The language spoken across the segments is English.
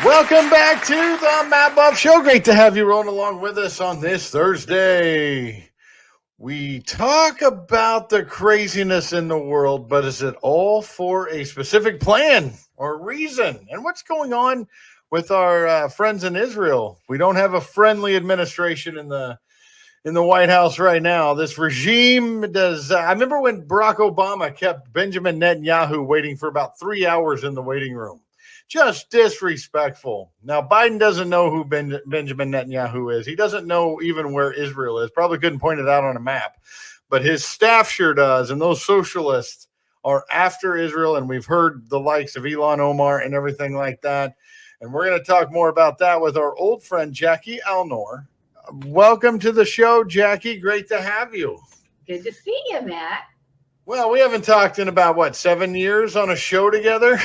Welcome back to the Matt Buff Show. Great to have you rolling along with us on this Thursday. We talk about the craziness in the world, but is it all for a specific plan or reason? And what's going on with our friends in Israel? We don't have a friendly administration in the White House right now. This regime does. I remember when Barack Obama kept Benjamin Netanyahu waiting for about 3 hours in the waiting room. Just disrespectful. Now, Biden doesn't know who Benjamin Netanyahu is. He doesn't know even where Israel is. Probably couldn't point it out on a map. But his staff sure does. And those socialists are after Israel. And we've heard the likes of Elon Omar and everything like that. And we're going to talk more about that with our old friend, Jackie Alnor. Welcome to the show, Jackie. Great to have you. Good to see you, Matt. Well, we haven't talked in about, 7 years on a show together?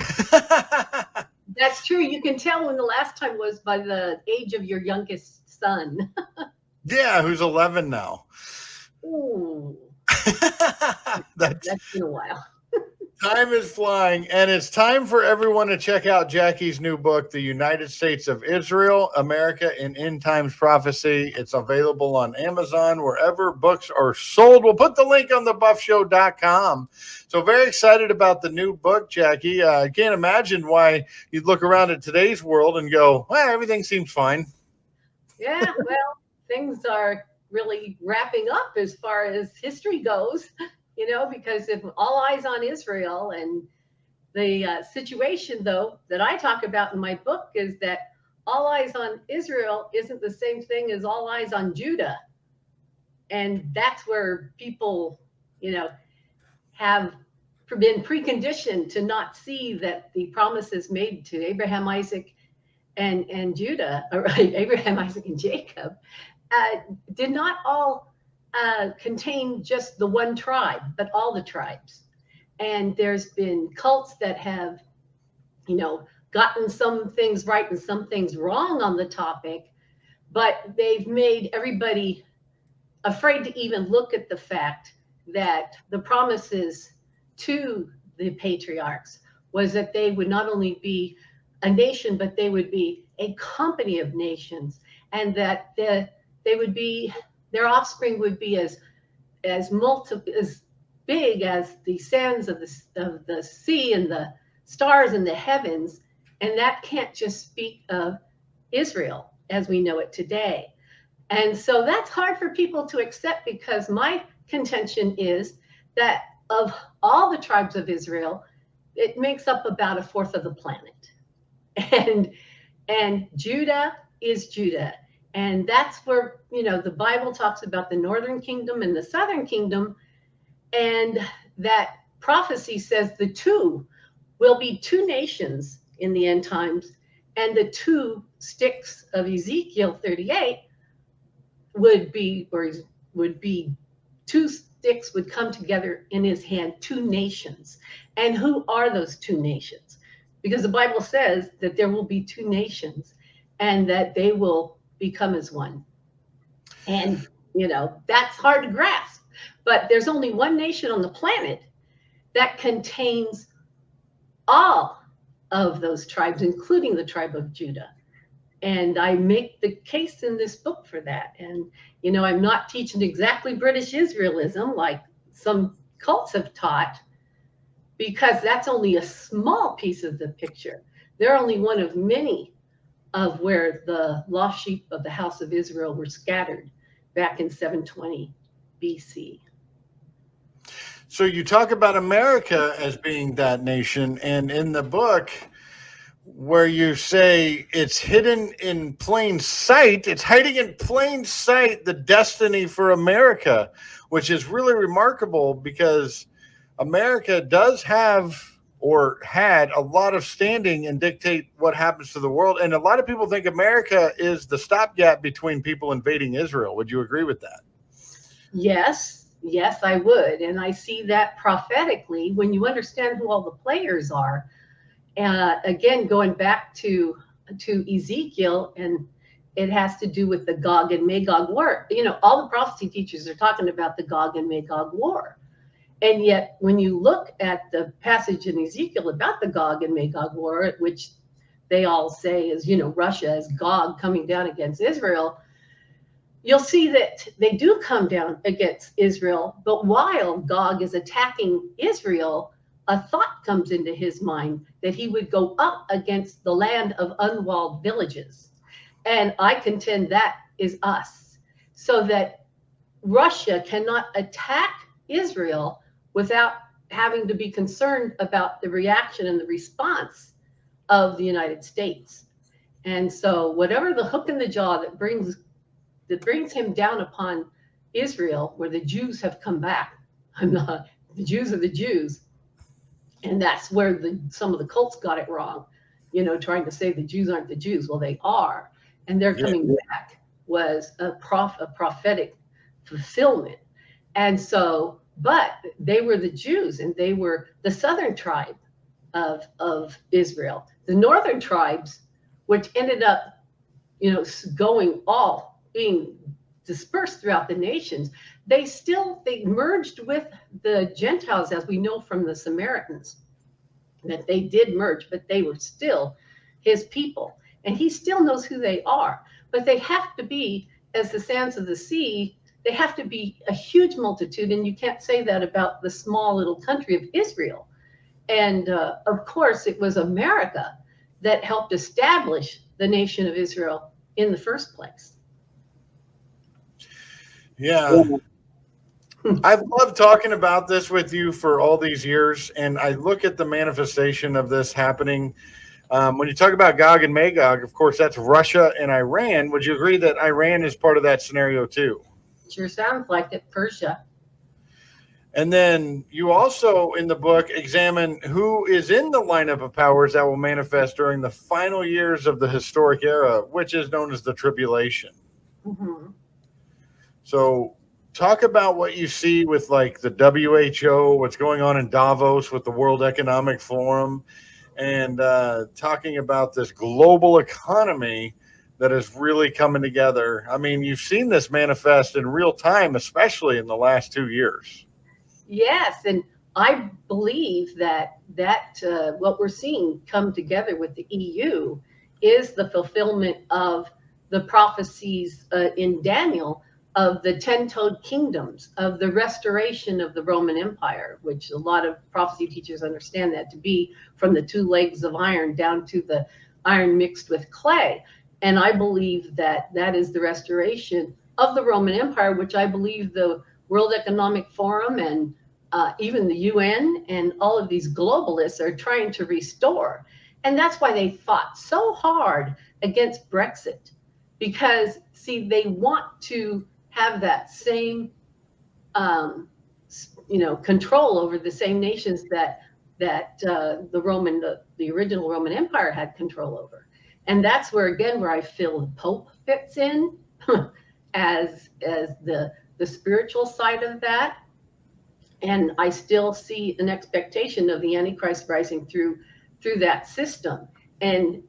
That's true. You can tell when the last time was by the age of your youngest son. Yeah, who's 11 now. Ooh. That's been a while. Time is flying, and it's time for everyone to check out Jackie's new book, The United States of Israel, America in End Times Prophecy. It's available on Amazon, wherever books are sold. We'll put the link on thebuffshow.com. So very excited about the new book, Jackie. I can't imagine why you'd look around at today's world and go, well, everything seems fine. Yeah, well, things are really wrapping up as far as history goes. Because if all eyes on Israel, and the situation, though, that I talk about in my book is that all eyes on Israel isn't the same thing as all eyes on Judah. And that's where people, have been preconditioned to not see that the promises made to Abraham, Isaac, and Judah, or Abraham, Isaac, and Jacob, did not all contain just the one tribe, but all the tribes. And there's been cults that have, gotten some things right and some things wrong on the topic, but they've made everybody afraid to even look at the fact that the promises to the patriarchs was that they would not only be a nation, but they would be a company of nations, and that they would be, their offspring would be as big as the sands of the sea and the stars in the heavens. And that can't just speak of Israel as we know it today. And so that's hard for people to accept, because my contention is that of all the tribes of Israel, it makes up about a fourth of the planet. And Judah is Judah. And that's where, the Bible talks about the northern kingdom and the southern kingdom. And that prophecy says the two will be two nations in the end times. And the two sticks of Ezekiel 38 would be two sticks would come together in his hand, two nations. And who are those two nations? Because the Bible says that there will be two nations and that they will become as one. And, that's hard to grasp. But there's only one nation on the planet that contains all of those tribes, including the tribe of Judah. And I make the case in this book for that. And, I'm not teaching exactly British Israelism like some cults have taught, because that's only a small piece of the picture. They're only one of many of where the lost sheep of the house of Israel were scattered back in 720 BC. So you talk about America as being that nation, and in the book where you say it's hidden in plain sight, it's hiding in plain sight, the destiny for America, which is really remarkable, because America does have, or had, a lot of standing and dictate what happens to the world. And a lot of people think America is the stopgap between people invading Israel. Would you agree with that? Yes, I would. And I see that prophetically when you understand who all the players are. Again, going back to Ezekiel, and it has to do with the Gog and Magog war. All the prophecy teachers are talking about the Gog and Magog war. And yet, when you look at the passage in Ezekiel about the Gog and Magog war, which they all say is, Russia as Gog coming down against Israel, you'll see that they do come down against Israel. But while Gog is attacking Israel, a thought comes into his mind that he would go up against the land of unwalled villages. And I contend that is us, so that Russia cannot attack Israel without having to be concerned about the reaction and the response of the United States. And so whatever the hook in the jaw that brings him down upon Israel, where the Jews have come back, the Jews are the Jews, and that's where some of the cults got it wrong, trying to say the Jews aren't the Jews. Well, they are, and their coming back was a prophetic fulfillment. And so, but they were the Jews, and they were the southern tribe of Israel. The northern tribes, which ended up, being dispersed throughout the nations, they merged with the Gentiles, as we know from the Samaritans, that they did merge, but they were still his people. And he still knows who they are. But they have to be, as the sands of the sea, they have to be a huge multitude. And you can't say that about the small little country of Israel. And of course, it was America that helped establish the nation of Israel in the first place. Yeah. I've loved talking about this with you for all these years, and I look at the manifestation of this happening. When you talk about Gog and Magog, of course, that's Russia and Iran. Would you agree that Iran is part of that scenario too? Sure sounds like it, Persia. And then you also, in the book, examine who is in the lineup of powers that will manifest during the final years of the historic era, which is known as the tribulation. Mm-hmm. So talk about what you see with like the WHO, what's going on in Davos with the World Economic Forum, and talking about this global economy that is really coming together. I mean, you've seen this manifest in real time, especially in the last 2 years. Yes, and I believe that what we're seeing come together with the EU is the fulfillment of the prophecies in Daniel of the 10-toed kingdoms, of the restoration of the Roman Empire, which a lot of prophecy teachers understand that to be from the 2 legs of iron down to the iron mixed with clay. And I believe that is the restoration of the Roman Empire, which I believe the World Economic Forum and even the UN and all of these globalists are trying to restore. And that's why they fought so hard against Brexit, because, see, they want to have that same, control over the same nations that the original Roman Empire had control over. And that's where I feel the Pope fits in as the spiritual side of that. And I still see an expectation of the Antichrist rising through that system. And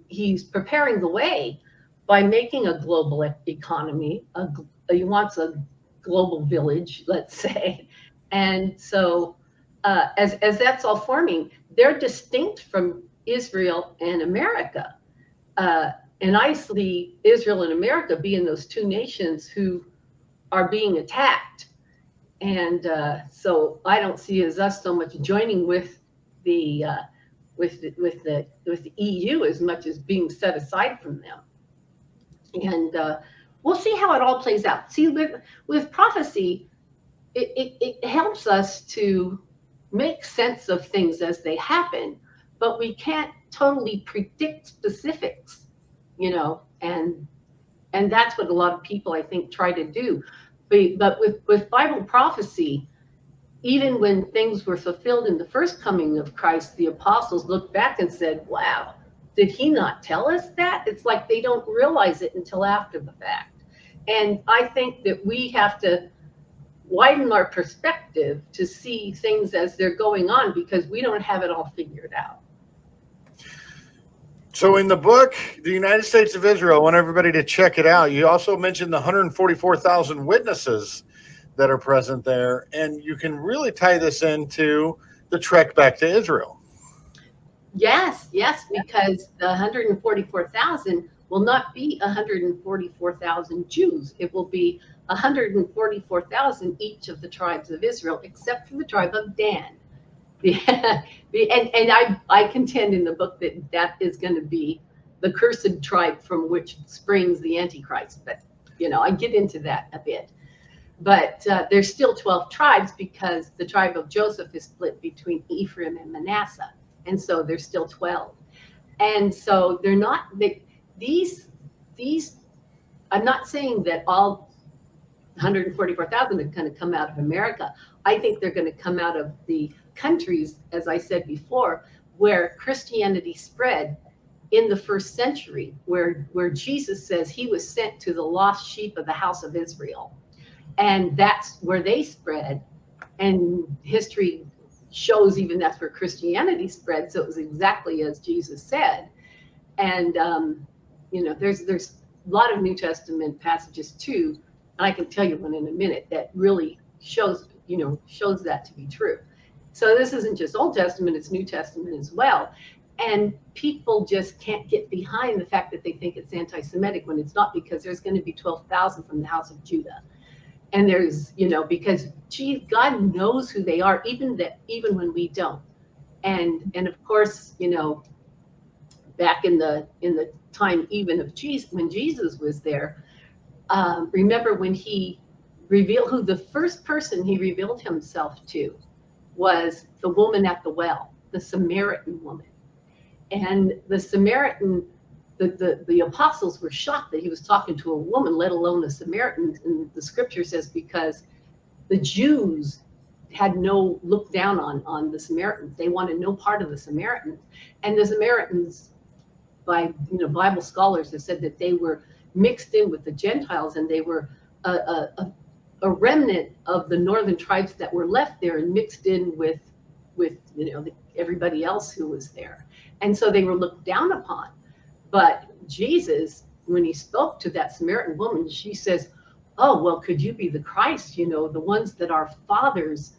he's preparing the way by making a global economy. He wants a global village, let's say. And so as that's all forming, they're distinct from Israel and America. And I see Israel and America being those 2 nations who are being attacked. And so I don't see as us so much joining with the EU as much as being set aside from them. And we'll see how it all plays out. See, with prophecy, it helps us to make sense of things as they happen, but we can't totally predict specifics, and that's what a lot of people, I think, try to do. But with Bible prophecy, even when things were fulfilled in the first coming of Christ, the apostles looked back and said, wow, did he not tell us that? It's like they don't realize it until after the fact. And I think that we have to widen our perspective to see things as they're going on, because we don't have it all figured out. So in the book, The United States of Israel, I want everybody to check it out. You also mentioned the 144,000 witnesses that are present there, and you can really tie this into the trek back to Israel. Yes, yes, because the 144,000 will not be 144,000 Jews. It will be 144,000 each of the tribes of Israel, except for the tribe of Dan. And I contend in the book that that is going to be the cursed tribe from which springs the Antichrist. But, I get into that a bit. But there's still 12 tribes because the tribe of Joseph is split between Ephraim and Manasseh. And so there's still 12. And so they're not, these, I'm not saying that all 144,000 are going to come out of America. I think they're going to come out of the countries, as I said before, where Christianity spread in the first century, where Jesus says he was sent to the lost sheep of the house of Israel. And that's where they spread. And history shows even that's where Christianity spread. So it was exactly as Jesus said. And, there's a lot of New Testament passages too, and I can tell you one in a minute that really shows that to be true. So this isn't just Old Testament, it's New Testament as well. And people just can't get behind the fact that they think it's anti-Semitic when it's not, because there's going to be 12,000 from the house of Judah. And there's, because God knows who they are, even when we don't. And of course, back in the time even of Jesus, when Jesus was there, remember when he revealed who the first person he revealed himself to was the woman at the well, the Samaritan woman. And the Samaritan, the apostles were shocked that he was talking to a woman, let alone a Samaritan. And the scripture says because the Jews had no look down on the Samaritans. They wanted no part of the Samaritans. And the Samaritans, by Bible scholars, have said that they were mixed in with the Gentiles, and they were a remnant of the northern tribes that were left there and mixed in with everybody else who was there. And so they were looked down upon. But Jesus, when he spoke to that Samaritan woman, she says, oh, well, could you be the Christ, the ones that our fathers,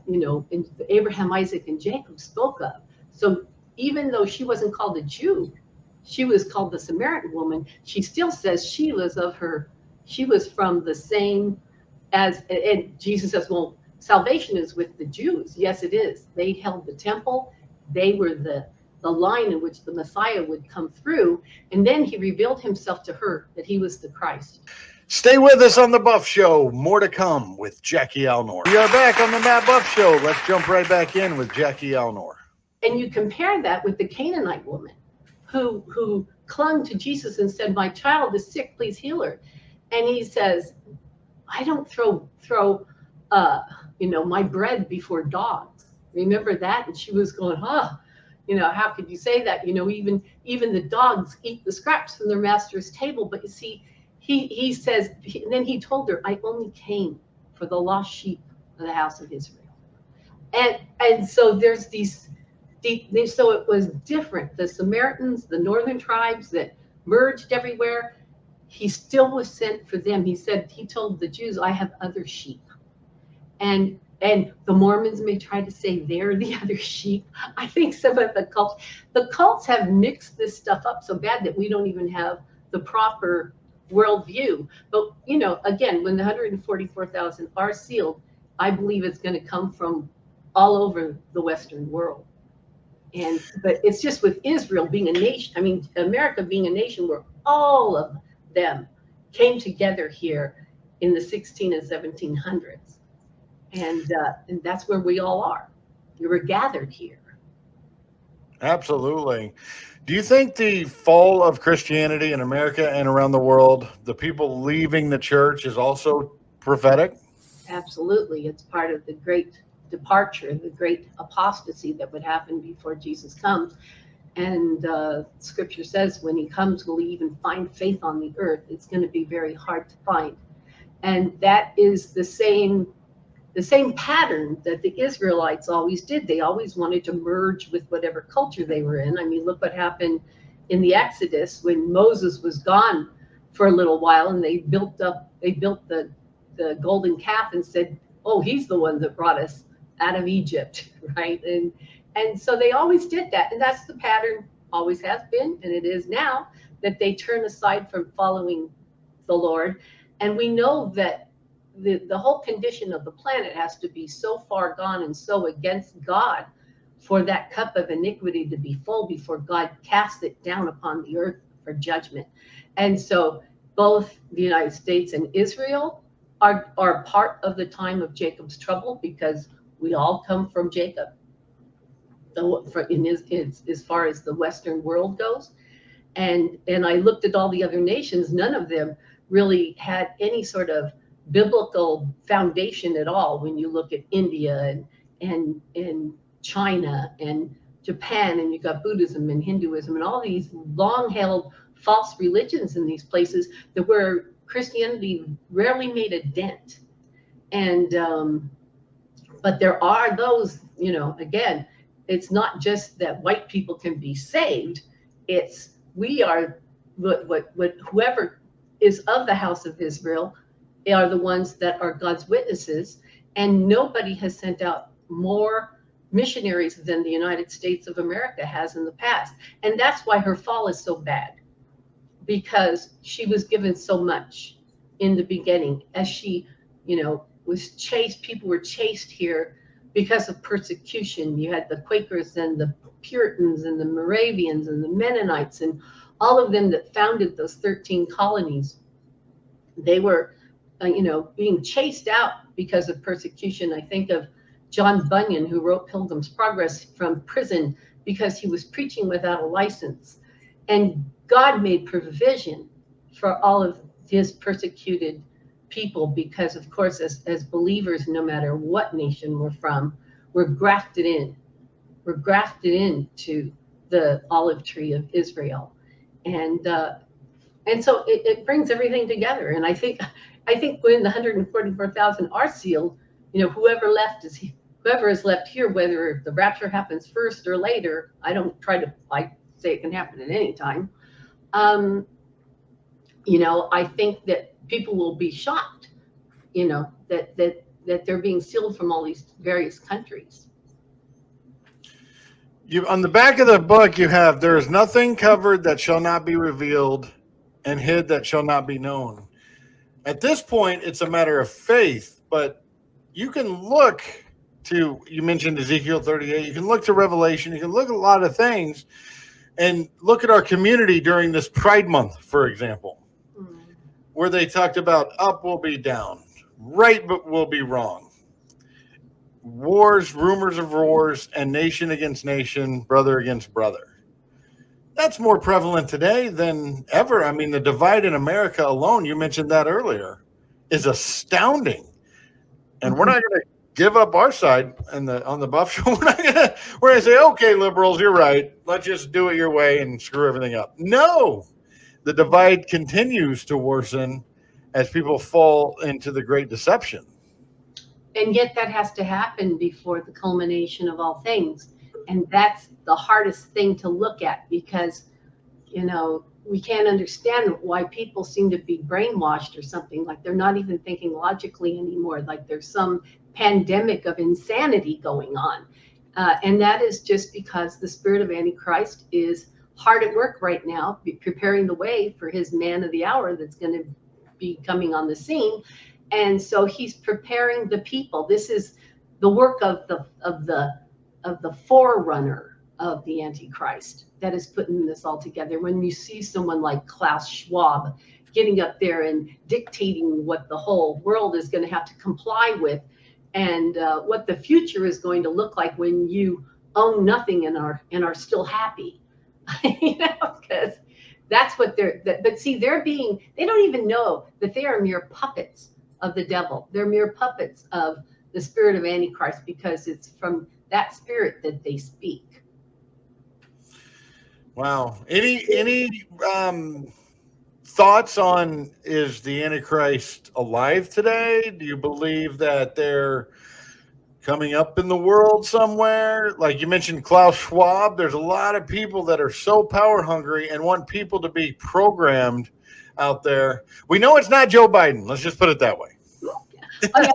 in Abraham, Isaac, and Jacob spoke of. So even though she wasn't called a Jew, she was called the Samaritan woman, she still says she was from the same as, and Jesus says, well, salvation is with the Jews. Yes, it is. They held the temple. They were the line in which the Messiah would come through. And then he revealed himself to her that he was the Christ. Stay with us on The Buff Show. More to come with Jackie Alnor. We are back on the Matt Buff Show. Let's jump right back in with Jackie Alnor. And you compare that with the Canaanite woman who clung to Jesus and said, my child is sick, please heal her. And he says, I don't throw my bread before dogs. Remember that? And she was going, how could you say that? Even the dogs eat the scraps from their master's table. But you see, he says, and then he told her, I only came for the lost sheep of the house of Israel. And so there's so it was different. The Samaritans, the northern tribes that merged everywhere, he still was sent for them. He told the Jews, I have other sheep. And the Mormons may try to say they're the other sheep. I think some of the cults have mixed this stuff up so bad that we don't even have the proper worldview. But, again, when the 144,000 are sealed, I believe it's going to come from all over the Western world. But it's just with Israel being a nation, America being a nation where all of them came together here in the 16 and 1700s. And that's where we all are. We were gathered here. Absolutely. Do you think the fall of Christianity in America and around the world, the people leaving the church, is also prophetic? Absolutely. It's part of the great departure, the great apostasy that would happen before Jesus comes. And scripture says when he comes, will he even find faith on the earth? It's going to be very hard to find. And that is the same pattern that the Israelites always did. They always wanted to merge with whatever culture they were in. Look what happened in the Exodus when Moses was gone for a little while, and they built the golden calf and said, oh, he's the one that brought us out of Egypt, right? And And so they always did that. And that's the pattern, always has been, and it is now, that they turn aside from following the Lord. And we know that the whole condition of the planet has to be so far gone and so against God for that cup of iniquity to be full before God casts it down upon the earth for judgment. And so both the United States and Israel are part of the time of Jacob's trouble, because we all come from Jacob. As far as the Western world goes, and I looked at all the other nations. None of them really had any sort of biblical foundation at all. When you look at India and China and Japan, and you got Buddhism and Hinduism and all these long-held false religions in these places, that where Christianity rarely made a dent. And but there are those, again, it's not just that white people can be saved. It's we are what whoever is of the house of Israel are the ones that are God's witnesses. And nobody has sent out more missionaries than the United States of America has in the past. And that's why her fall is so bad, because she was given so much in the beginning. As she, was chased, people were chased here because of persecution. You had the Quakers and the Puritans and the Moravians and the Mennonites and all of them that founded those 13 colonies. They were, being chased out because of persecution. I think of John Bunyan, who wrote Pilgrim's Progress, from prison because he was preaching without a license. And God made provision for all of his persecuted people, because of course, as believers, no matter what nation we're from, we're grafted in. We're grafted into the olive tree of Israel. And so it brings everything together. And I think when the 144,000 are sealed, whoever is left here, whether the rapture happens first or later, I say it can happen at any time. I think that people will be shocked, that they're being sealed from all these various countries. On the back of the book, you have, there is nothing covered that shall not be revealed, and hid that shall not be known. At this point, it's a matter of faith, but you can look to, you mentioned Ezekiel 38, you can look to Revelation, you can look at a lot of things, and look at our community during this Pride Month, for example, where they talked about up will be down, right but will be wrong, wars, rumors of wars, and nation against nation, brother against brother. That's more prevalent today than ever. I mean, the divide in America alone, you mentioned that earlier, is astounding. And we're not going to give up our side on the Buff Show. We're going to say, okay, liberals, you're right. Let's just do it your way and screw everything up. No, the divide continues to worsen as people fall into the great deception. And yet that has to happen before the culmination of all things. And that's the hardest thing to look at, because, we can't understand why people seem to be brainwashed or something, like they're not even thinking logically anymore, like there's some pandemic of insanity going on. And that is just because the spirit of Antichrist is hard at work right now, preparing the way for his man of the hour that's going to be coming on the scene. And so he's preparing the people. This is the work of the forerunner of the Antichrist that is putting this all together. When you see someone like Klaus Schwab getting up there and dictating what the whole world is going to have to comply with, and what the future is going to look like when you own nothing and are still happy, because that's what but see, they don't even know that they are mere puppets of the devil. They're mere puppets of the spirit of Antichrist, because it's from that spirit that they speak. Wow. Any thoughts on, is the Antichrist alive today? Do you believe that they're coming up in the world somewhere? Like you mentioned Klaus Schwab, there's a lot of people that are so power hungry and want people to be programmed out there. We know it's not Joe Biden. Let's just put it that way. Oh yeah,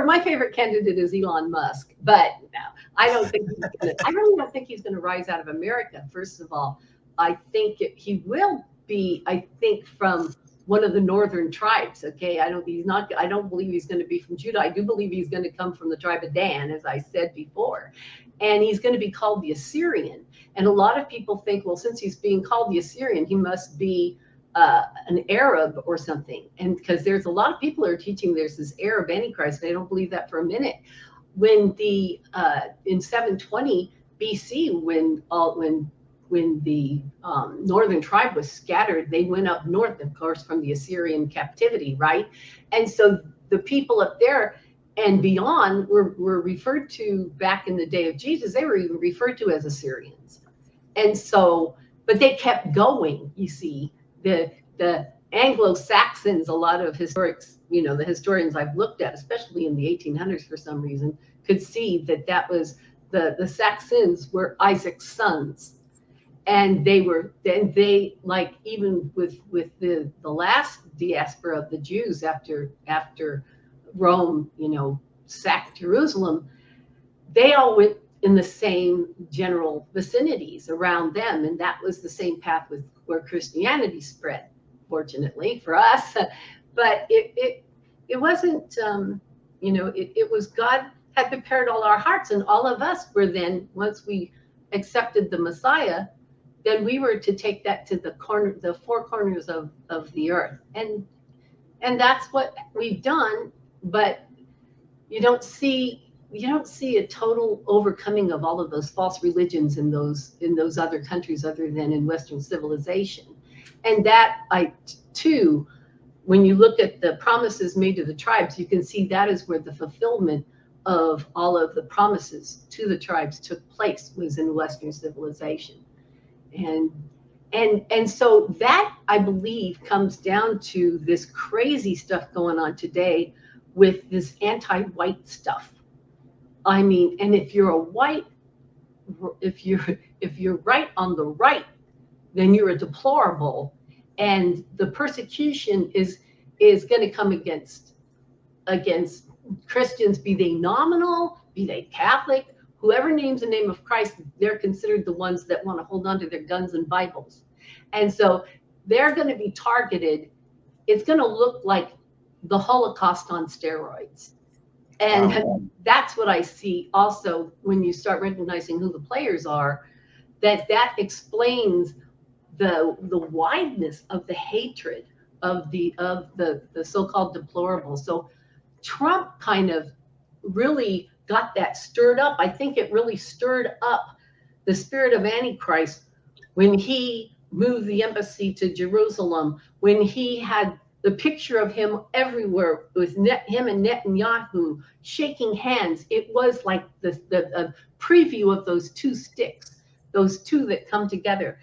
my favorite candidate is Elon Musk, but no, I don't think he's gonna. I really don't think he's going to rise out of America. First of all, I think he will be. I think from one of the northern tribes. Okay, I don't. He's not. I don't believe he's going to be from Judah. I do believe he's going to come from the tribe of Dan, as I said before, and he's going to be called the Assyrian. And a lot of people think, well, since he's being called the Assyrian, he must be an Arab or something. And because there's a lot of people who are teaching there's this Arab Antichrist, and I don't believe that for a minute. When the in 720 BC, when the northern tribe was scattered, they went up north, of course, from the Assyrian captivity, right? And so the people up there and beyond were referred to back in the day of Jesus. They were even referred to as Assyrians. And so, but they kept going, you see. The Anglo-Saxons, a lot of historics, the historians I've looked at, especially in the 1800s for some reason, could see that was the Saxons were Isaac's sons. And they like, even with the last diaspora of the Jews after Rome, sacked Jerusalem, they all went in the same general vicinities around them. And that was the same path where Christianity spread, fortunately for us. But it wasn't, it was God had prepared all our hearts, and all of us were then, once we accepted the Messiah, then we were to take that to the four corners of the earth. And that's what we've done, but you don't see a total overcoming of all of those false religions in those other countries other than in Western civilization. And that too, when you look at the promises made to the tribes, you can see that is where the fulfillment of all of the promises to the tribes took place, was in Western civilization. And so that, I believe, comes down to this crazy stuff going on today with this anti-white stuff. I mean, and if you're right on the right, then you're a deplorable, and the persecution is going to come against Christians, be they nominal, be they Catholic, whoever names the name of Christ, they're considered the ones that want to hold on to their guns and Bibles. And so they're going to be targeted. It's going to look like the Holocaust on steroids. And that's what I see also when you start recognizing who the players are, that explains the wideness of the hatred of the so-called deplorables. So Trump kind of really got that stirred up. I think it really stirred up the spirit of Antichrist when he moved the embassy to Jerusalem, when he had the picture of him everywhere with him and Netanyahu shaking hands. It was like the preview of those two sticks, those two that come together.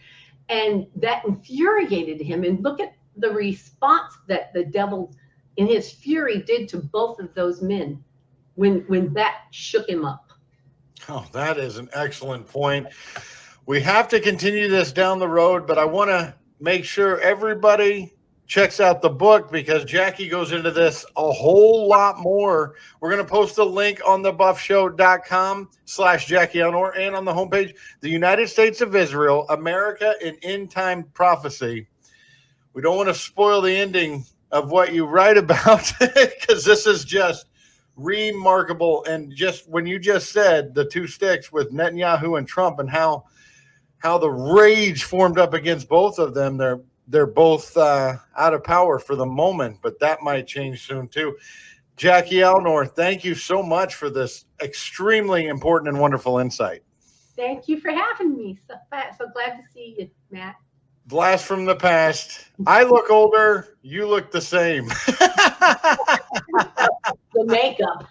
And that infuriated him. And look at the response that the devil in his fury did to both of those men when that shook him up. Oh, that is an excellent point. We have to continue this down the road, but I want to make sure everybody checks out the book, because Jackie goes into this a whole lot more. We're going to post a link on thebuffshow.com/Jackie Alnor and on the homepage, The United States of Israel, America in End Time Prophecy. We don't want to spoil the ending of what you write about, because this is just remarkable. And just when you just said the two sticks with Netanyahu and Trump, and how the rage formed up against both of them, they're both out of power for the moment, but that might change soon too. Jackie Alnor, thank you so much for this extremely important and wonderful insight. Thank you for having me. So glad to see you, Matt. Blast from the past. I look older. You look the same. The makeup.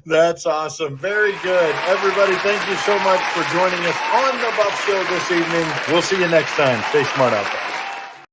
That's awesome. Very good. Everybody, thank you so much for joining us on The Buff Show this evening. We'll see you next time. Stay smart out there.